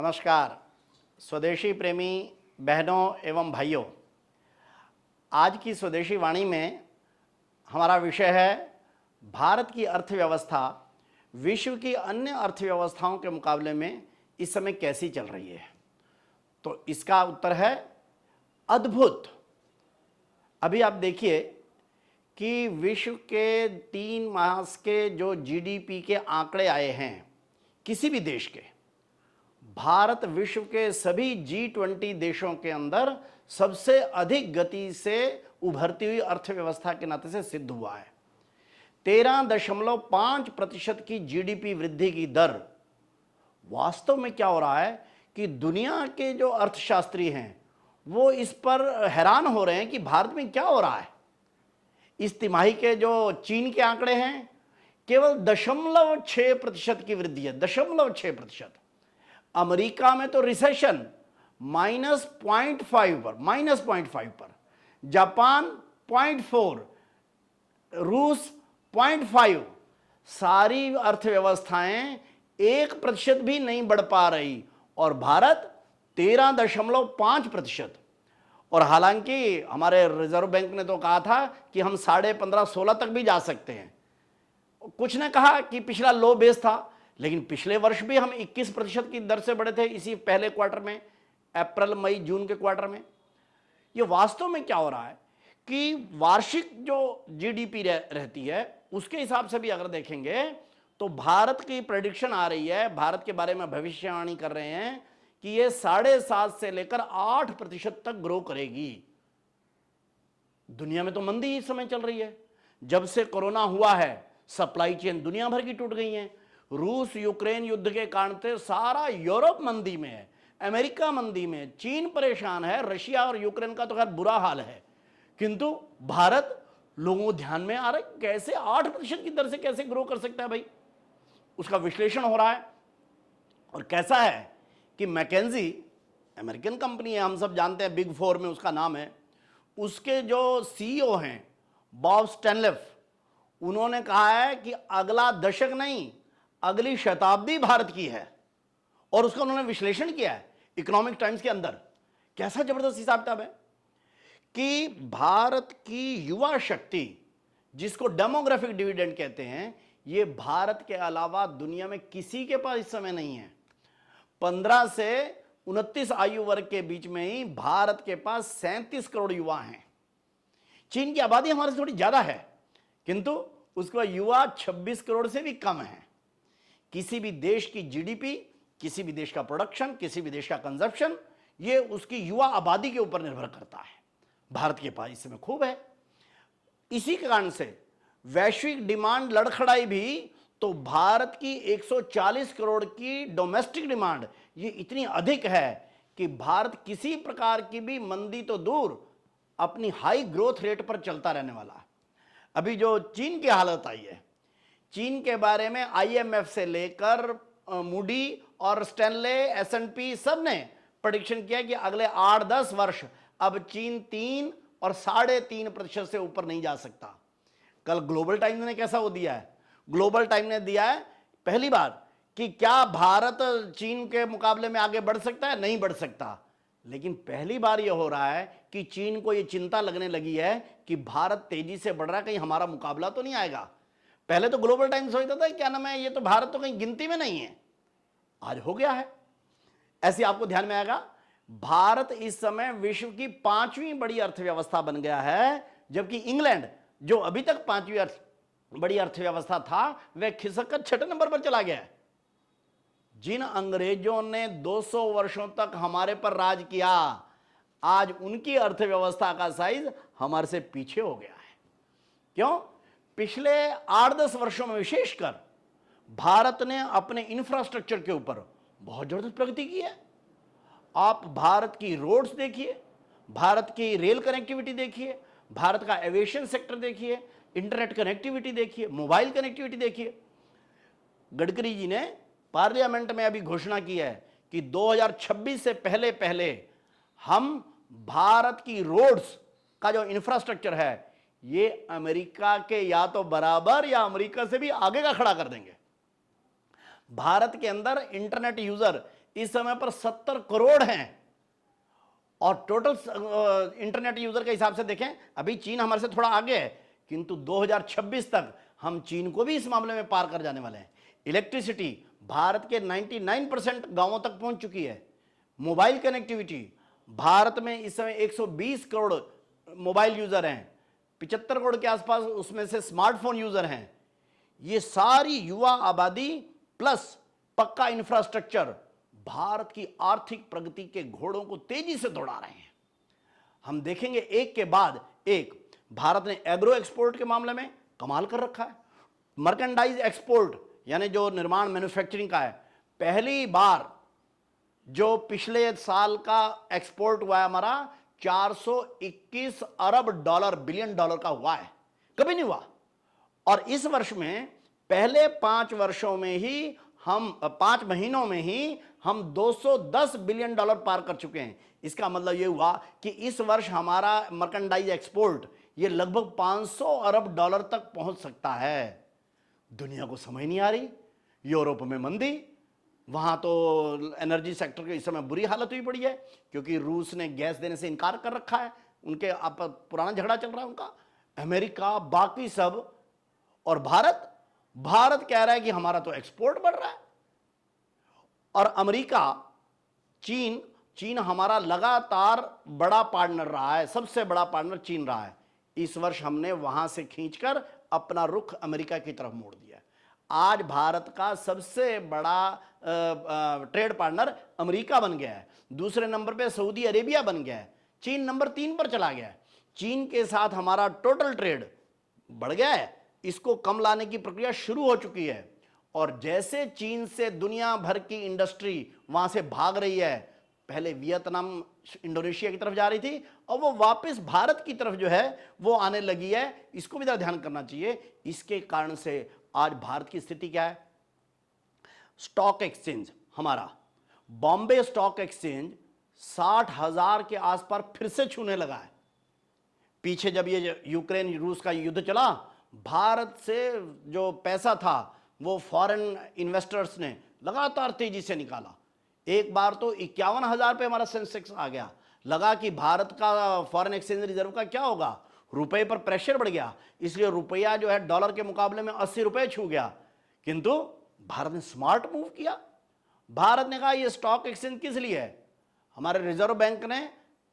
नमस्कार स्वदेशी प्रेमी बहनों एवं भाइयों, आज की स्वदेशी वाणी में हमारा विषय है भारत की अर्थव्यवस्था विश्व की अन्य अर्थव्यवस्थाओं के मुकाबले में इस समय कैसी चल रही है। तो इसका उत्तर है अद्भुत। अभी आप देखिए कि विश्व के 3 मास के जो जीडीपी के आंकड़े आए हैं किसी भी देश के, भारत विश्व के सभी G20 देशों के अंदर सबसे अधिक गति से उभरती हुई अर्थव्यवस्था के नाते से सिद्ध हुआ है। 13.5% की जीडीपी वृद्धि की दर। वास्तव में क्या हो रहा है कि दुनिया के जो अर्थशास्त्री हैं वो इस पर हैरान हो रहे हैं कि भारत में क्या हो रहा है। इस तिमाही के जो चीन के आंकड़े हैं केवल 0.6% की वृद्धि है, 0.6%। अमेरिका में तो रिसेशन -0.5 पर, जापान 0.4, रूस 0.5, सारी अर्थव्यवस्थाएं 1% भी नहीं बढ़ पा रही और भारत 13.5%। और हालांकि हमारे रिजर्व बैंक ने तो कहा था कि हम 15.5-16 तक भी जा सकते हैं। कुछ ने कहा कि पिछला लो बेस था, लेकिन पिछले वर्ष भी हम 21% की दर से बढ़े थे इसी पहले क्वार्टर में, अप्रैल मई जून के क्वार्टर में। ये वास्तव में क्या हो रहा है कि वार्षिक जो जीडीपी रहती है उसके हिसाब से भी अगर देखेंगे तो भारत की प्रेडिक्शन आ रही है, भारत के बारे में भविष्यवाणी कर रहे हैं कि ये 7.5 से लेकर 8% तक ग्रो करेगी। दुनिया में तो मंदी इस समय चल रही है। जब से कोरोना हुआ है सप्लाई चेन दुनिया भर की टूट गई है। रूस यूक्रेन युद्ध के कारण से सारा यूरोप मंदी में है, अमेरिका मंदी में, चीन परेशान है, रशिया और यूक्रेन का तो खैर बुरा हाल है, किंतु भारत लोगों को ध्यान में आ रहा है कैसे 8% की दर से कैसे ग्रो कर सकता है भाई। उसका विश्लेषण हो रहा है। और कैसा है कि मैकेंजी अमेरिकन कंपनी है, हम सब जानते हैं, बिग 4 में उसका नाम है, उसके जो सीईओ हैं बॉब स्टैनलेफ, उन्होंने कहा है कि अगला दशक नहीं अगली शताब्दी भारत की है। और उसका उन्होंने विश्लेषण किया है इकोनॉमिक टाइम्स के अंदर। कैसा जबरदस्त हिसाब किताब है कि भारत की युवा शक्ति, जिसको डेमोग्राफिक डिविडेंड कहते हैं, ये भारत के अलावा दुनिया में किसी के पास इस समय नहीं है। 15 से 29 आयु वर्ग के बीच में ही भारत के पास 37 करोड़ युवा हैं। चीन की आबादी हमारे से थोड़ी ज्यादा है, किंतु उसका युवा 26 करोड़ से भी कम है। किसी भी देश की जीडीपी, किसी भी देश का प्रोडक्शन, किसी भी देश का कंजप्शन, ये उसकी युवा आबादी के ऊपर निर्भर करता है। भारत के पास इस समय खूब है। इसी कारण से वैश्विक डिमांड लड़खड़ाई भी तो भारत की 140 करोड़ की डोमेस्टिक डिमांड ये इतनी अधिक है कि भारत किसी प्रकार की भी मंदी तो दूर अपनी हाई ग्रोथ रेट पर चलता रहने वाला है। अभी जो चीन की हालत आई है, चीन के बारे में आईएमएफ से लेकर मूडी और स्टैनले, एस&पी सब ने प्रेडिक्शन किया कि अगले 8-10 वर्ष अब चीन 3 और 3.5% से ऊपर नहीं जा सकता। कल ग्लोबल टाइम्स ने कैसा वो दिया है, ग्लोबल टाइम ने दिया है पहली बार कि क्या भारत चीन के मुकाबले में आगे बढ़ सकता है, नहीं बढ़ सकता। लेकिन पहली बार यह हो रहा है कि चीन को यह चिंता लगने लगी है कि भारत तेजी से बढ़ रहा है, कहीं हमारा मुकाबला तो नहीं आएगा। पहले तो ग्लोबल टाइम्स सोचता था क्या नाम है, ये तो भारत तो कहीं गिनती में नहीं है, आज हो गया है। ऐसे आपको ध्यान में आएगा भारत इस समय विश्व की 5वीं बड़ी अर्थव्यवस्था बन गया है, जबकि इंग्लैंड जो अभी तक 5वीं बड़ी अर्थव्यवस्था था वह खिसक 6 नंबर पर चला गया है। जिन अंग्रेजों ने 200 वर्षों तक हमारे पर राज किया, आज उनकी अर्थव्यवस्था का साइज हमारे से पीछे हो गया है। क्यों? पिछले 8-10 वर्षों में विशेषकर भारत ने अपने इंफ्रास्ट्रक्चर के ऊपर बहुत जबरदस्त प्रगति की है। आप भारत की रोड्स देखिए, भारत की रेल कनेक्टिविटी देखिए, भारत का एविएशन सेक्टर देखिए, इंटरनेट कनेक्टिविटी देखिए, मोबाइल कनेक्टिविटी देखिए। गडकरी जी ने पार्लियामेंट में अभी घोषणा की है कि 2026 से पहले पहले हम भारत की रोड्स का जो इंफ्रास्ट्रक्चर है ये अमेरिका के या तो बराबर या अमेरिका से भी आगे का खड़ा कर देंगे। भारत के अंदर इंटरनेट यूजर इस समय पर 70 करोड़ हैं। और टोटल इंटरनेट यूजर के हिसाब से देखें, अभी चीन हमारे से थोड़ा आगे है, किंतु 2026 तक हम चीन को भी इस मामले में पार कर जाने वाले हैं। इलेक्ट्रिसिटी भारत के 99% गांवों तक पहुंच चुकी है। मोबाइल कनेक्टिविटी भारत में इस समय 120 करोड़ मोबाइल यूजर हैं, 75 करोड़ के आसपास उसमें से स्मार्टफोन यूजर हैं। ये सारी युवा आबादी प्लस पक्का इंफ्रास्ट्रक्चर भारत की आर्थिक प्रगति के घोड़ों को तेजी से दौड़ा रहे हैं। हम देखेंगे एक के बाद एक, भारत ने एग्रो एक्सपोर्ट के मामले में कमाल कर रखा है। मर्केंडाइज एक्सपोर्ट यानी जो निर्माण मैन्युफैक्चरिंग का है, पहली बार जो पिछले साल का एक्सपोर्ट हुआ है हमारा 421 अरब डॉलर बिलियन डॉलर का हुआ है, कभी नहीं हुआ। और इस वर्ष में पहले 5 वर्षों में ही हम 5 महीनों में ही हम 210 बिलियन डॉलर पार कर चुके हैं। इसका मतलब यह हुआ कि इस वर्ष हमारा मर्केंडाइज एक्सपोर्ट ये लगभग 500 अरब डॉलर तक पहुंच सकता है। दुनिया को समझ नहीं आ रही। यूरोप में मंदी, वहां तो एनर्जी सेक्टर की इस समय बुरी हालत हुई पड़ी है, क्योंकि रूस ने गैस देने से इनकार कर रखा है, उनके पुराना झगड़ा चल रहा है उनका। अमेरिका, बाकी सब, और भारत कह रहा है कि हमारा तो एक्सपोर्ट बढ़ रहा है। और अमेरिका, चीन हमारा लगातार बड़ा पार्टनर रहा है, सबसे बड़ा पार्टनर चीन रहा है। इस वर्ष हमने वहां से खींचकर अपना रुख अमेरिका की तरफ मोड़ दिया। आज भारत का सबसे बड़ा ट्रेड पार्टनर अमेरिका बन गया है। दूसरे नंबर पे सऊदी अरेबिया बन गया है। चीन नंबर 3 पर चला गया है। चीन के साथ हमारा टोटल ट्रेड बढ़ गया है, इसको कम लाने की प्रक्रिया शुरू हो चुकी है। और जैसे चीन से दुनिया भर की इंडस्ट्री वहां से भाग रही है, पहले वियतनाम, इंडोनेशिया की तरफ जा रही थी, और वो वापस भारत की तरफ जो है वो आने लगी है। इसको भी ध्यान करना चाहिए। इसके कारण से आज भारत की स्थिति क्या है? स्टॉक एक्सचेंज हमारा, बॉम्बे स्टॉक एक्सचेंज 60,000 के आसपास फिर से छूने लगा है। पीछे जब ये यूक्रेन रूस का युद्ध चला, भारत से जो पैसा था वो फॉरेन इन्वेस्टर्स ने लगातार तेजी से निकाला। एक बार तो 51,000 पे हमारा सेंसेक्स आ गया। लगा कि भारत का फॉरेन एक्सचेंज रिजर्व का क्या होगा, रुपए पर प्रेशर बढ़ गया, इसलिए रुपया जो है डॉलर के मुकाबले में 80 रुपए छू गया। किंतु भारत ने स्मार्ट मूव किया। भारत ने कहा ये स्टॉक एक्सचेंज किस लिए है? हमारे रिजर्व बैंक ने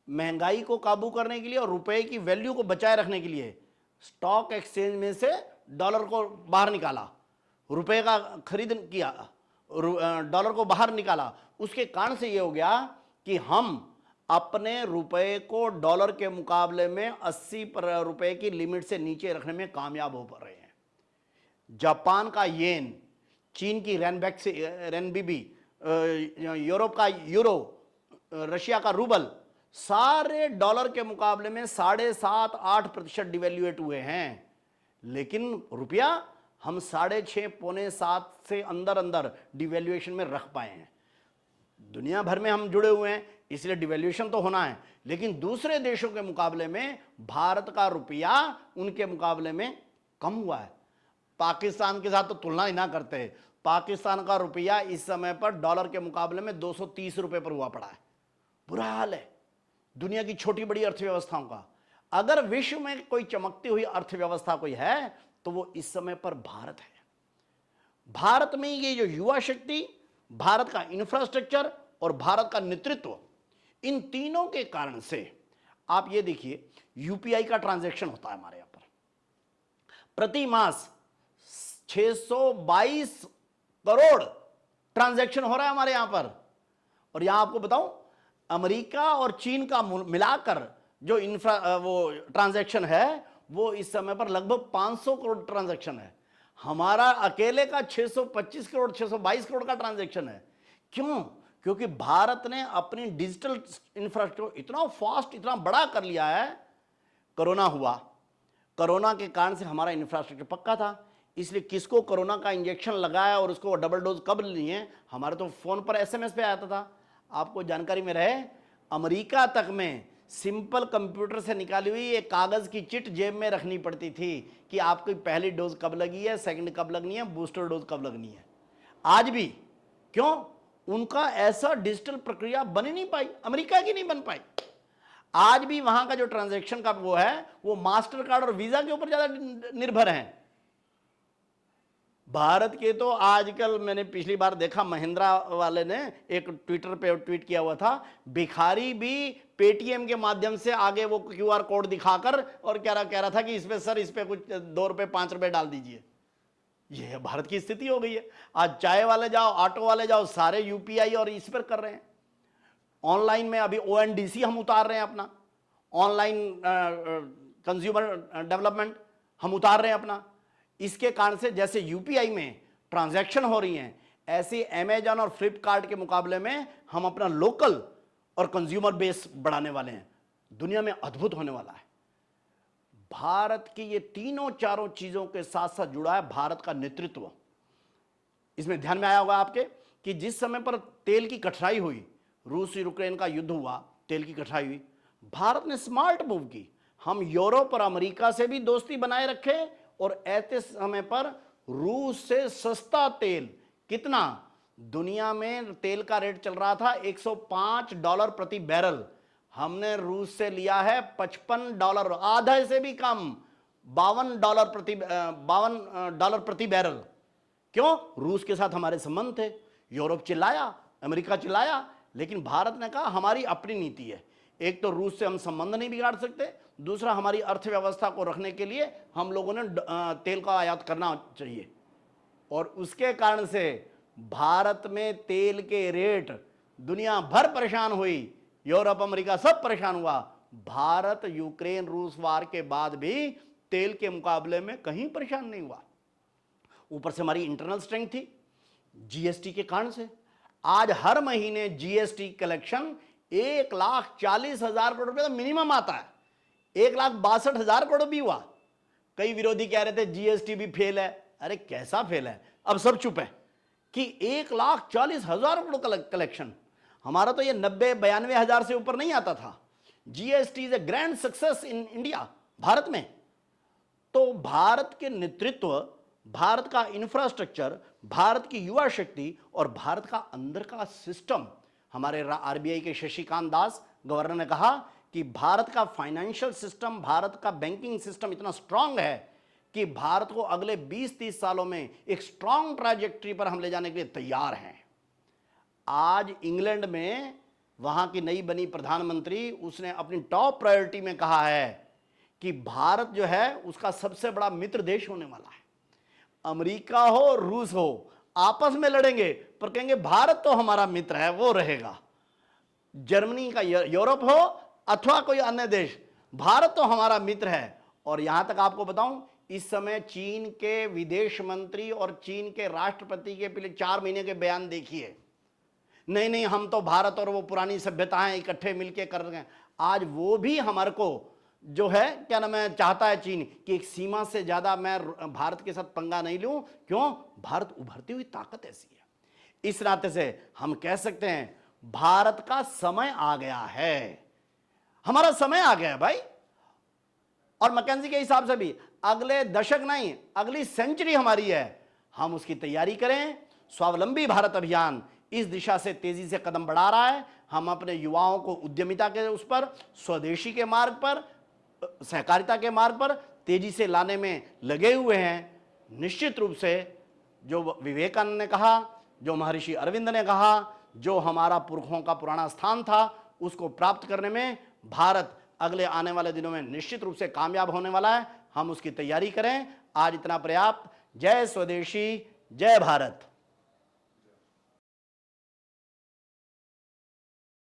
महंगाई को काबू करने के लिए और रुपए की वैल्यू को बचाए रखने के लिए स्टॉक एक्सचेंज में से डॉलर को बाहर निकाला, रुपए का खरीद किया, डॉलर को बाहर निकाला। उसके कारण से यह हो गया कि हम अपने रुपए को डॉलर के मुकाबले में 80 रुपए की लिमिट से नीचे रखने में कामयाब हो पा रहे हैं। जापान का येन, चीन की रेनबीबी, यूरोप का यूरो, रशिया का रूबल, सारे डॉलर के मुकाबले में 7.5-8% डिवेल्युएट हुए हैं। लेकिन रुपया हम 6.5 पौने 7 से अंदर डिवेल्युएशन में रख पाए हैं। दुनिया भर में हम जुड़े हुए हैं, इसलिए डिवेल्यूएशन तो होना है, लेकिन दूसरे देशों के मुकाबले में भारत का रुपया उनके मुकाबले में कम हुआ है। पाकिस्तान के साथ तो तुलना ही ना करते। पाकिस्तान का रुपया इस समय पर डॉलर के मुकाबले में 230 रुपए पर हुआ पड़ा है। बुरा हाल है दुनिया की छोटी बड़ी अर्थव्यवस्थाओं का। अगर विश्व में कोई चमकती हुई अर्थव्यवस्था कोई है तो वो इस समय पर भारत है। भारत में ये जो युवा शक्ति, भारत का इंफ्रास्ट्रक्चर और भारत का नेतृत्व, इन तीनों के कारण से आप ये देखिए यूपीआई का ट्रांजैक्शन होता है हमारे यहां पर प्रति मास 622 करोड़ ट्रांजैक्शन हो रहा है हमारे यहां पर। और यहां आपको बताऊं, अमेरिका और चीन का मिलाकर जो वो ट्रांजैक्शन है वो इस समय पर लगभग 500 करोड़ ट्रांजैक्शन है। हमारा अकेले का 625 करोड़ 622 करोड़ का ट्रांजैक्शन है। क्यों? क्योंकि भारत ने अपनी डिजिटल इंफ्रास्ट्रक्चर इतना फास्ट, इतना बड़ा कर लिया है। कोरोना हुआ, कोरोना के कारण से हमारा इंफ्रास्ट्रक्चर पक्का था, इसलिए किसको कोरोना का इंजेक्शन लगाया और उसको डबल डोज कब लिए, हमारे तो फोन पर एसएमएस पे आता था। आपको जानकारी में रहे, अमेरिका तक में सिंपल कंप्यूटर से निकाली हुई एक कागज की चिट जेब में रखनी पड़ती थी कि आपकी पहली डोज कब लगी है, सेकंड कब लगनी है, बूस्टर डोज कब लगनी है। आज भी क्यों? उनका ऐसा डिजिटल प्रक्रिया बन ही नहीं पाई, अमेरिका की नहीं बन पाई। आज भी वहां का जो ट्रांजैक्शन का वो है, वो मास्टर कार्ड और वीजा के ऊपर ज्यादा निर्भर है। भारत के तो आजकल मैंने पिछली बार देखा, महिंद्रा वाले ने एक ट्विटर पे ट्वीट किया हुआ था, भिखारी भी पेटीएम के माध्यम से आगे वो क्यूआर कोड दिखाकर और कह रहा था कि इसमें सर इस पे कुछ 2 रुपए 5 रुपए डाल दीजिए। ये भारत की स्थिति हो गई है। आज चाय वाले जाओ, ऑटो वाले जाओ, सारे यूपीआई और इस पर कर रहे हैं। ऑनलाइन में अभी ओएनडीसी हम उतार रहे हैं अपना, ऑनलाइन कंज्यूमर डेवलपमेंट हम उतार रहे हैं अपना। इसके कारण से जैसे यूपीआई में ट्रांजैक्शन हो रही हैं, ऐसे अमेजॉन और फ्लिपकार्ट के मुकाबले में हम अपना लोकल और कंज्यूमर बेस बढ़ाने वाले हैं। दुनिया में अद्भुत होने वाला है। भारत की ये तीनों चारों चीजों के साथ साथ जुड़ा है भारत का नेतृत्व। इसमें ध्यान में आया होगा आपके कि जिस समय पर तेल की कठिनाई हुई, रूस यूक्रेन का युद्ध हुआ, तेल की कठिनाई हुई, भारत ने स्मार्ट मूव की। हम यूरोप और अमेरिका से भी दोस्ती बनाए रखे और ऐसे समय पर रूस से सस्ता तेल, कितना दुनिया में तेल का रेट चल रहा था $105 प्रति बैरल, हमने रूस से लिया है $55, आधा से भी कम, $52 प्रति बैरल। क्यों? रूस के साथ हमारे संबंध थे। यूरोप चिल्लाया, अमेरिका चिल्लाया, लेकिन भारत ने कहा हमारी अपनी नीति है। एक तो रूस से हम संबंध नहीं बिगाड़ सकते, दूसरा हमारी अर्थव्यवस्था को रखने के लिए हम लोगों ने तेल का आयात करना चाहिए। और उसके कारण से भारत में तेल के रेट, दुनिया भर परेशान हुई, यूरोप अमेरिका सब परेशान हुआ। भारत यूक्रेन रूस वार के बाद भी तेल के मुकाबले में कहीं परेशान नहीं हुआ। ऊपर से हमारी इंटरनल स्ट्रेंथ थी, जीएसटी के कारण से। आज हर महीने जीएसटी कलेक्शन 1,40,000 करोड़ रुपए तो मिनिमम आता है। 1,62,000 करोड़ भी हुआ। कई विरोधी कह रहे थे जीएसटी भी फेल है। अरे कैसा फेल है? अब सब चुप है कि 1,40,000 करोड़ कलेक्शन। हमारा तो ये 90-92 हजार से ऊपर नहीं आता था। GST is a grand success in India, Bharat में। तो भारत के नेतृत्व, भारत का इंफ्रास्ट्रक्चर, भारत की युवा शक्ति और भारत का अंदर का सिस्टम, हमारे आरबीआई के शशिकांत दास गवर्नर ने कहा कि भारत का फाइनेंशियल सिस्टम, भारत का बैंकिंग सिस्टम इतना स्ट्रांग है कि भारत को अगले 20-30 सालों में एक स्ट्रांग ट्रैजेक्टरी पर हम ले जाने के लिए तैयार हैं। आज इंग्लैंड में वहां की नई बनी प्रधानमंत्री, उसने अपनी टॉप प्रायोरिटी में कहा है कि भारत जो है उसका सबसे बड़ा मित्र देश होने वाला है। अमेरिका हो, रूस हो, आपस में लड़ेंगे पर कहेंगे भारत तो हमारा मित्र है, वो रहेगा। जर्मनी का यूरोप हो अथवा कोई अन्य देश, भारत तो हमारा मित्र है। और यहां तक आपको बताऊं, इस समय चीन के विदेश मंत्री और चीन के राष्ट्रपति के पिछले 4 महीने के बयान देखिए। नहीं नहीं, हम तो भारत और वो पुरानी सभ्यताएं इकट्ठे मिलके कर रहे हैं। आज वो भी हमारे को जो है क्या नाम है, चाहता है चीन कि एक सीमा से ज्यादा मैं भारत के साथ पंगा नहीं लूं। क्यों? भारत उभरती हुई ताकत ऐसी है। इस नाते से हम कह सकते हैं भारत का समय आ गया है, हमारा समय आ गया है भाई। और मैकेंजी के हिसाब से भी अगले दशक नहीं, अगली सेंचुरी हमारी है। हम उसकी तैयारी करें। स्वावलंबी भारत अभियान इस दिशा से तेजी से कदम बढ़ा रहा है। हम अपने युवाओं को उद्यमिता के उस पर, स्वदेशी के मार्ग पर, सहकारिता के मार्ग पर तेजी से लाने में लगे हुए हैं। निश्चित रूप से जो विवेकानंद ने कहा, जो महर्षि अरविंद ने कहा, जो हमारा पुरखों का पुराना स्थान था, उसको प्राप्त करने में भारत अगले आने वाले दिनों में निश्चित रूप से कामयाब होने वाला है। हम उसकी तैयारी करें। आज इतना पर्याप्त। जय स्वदेशी, जय भारत।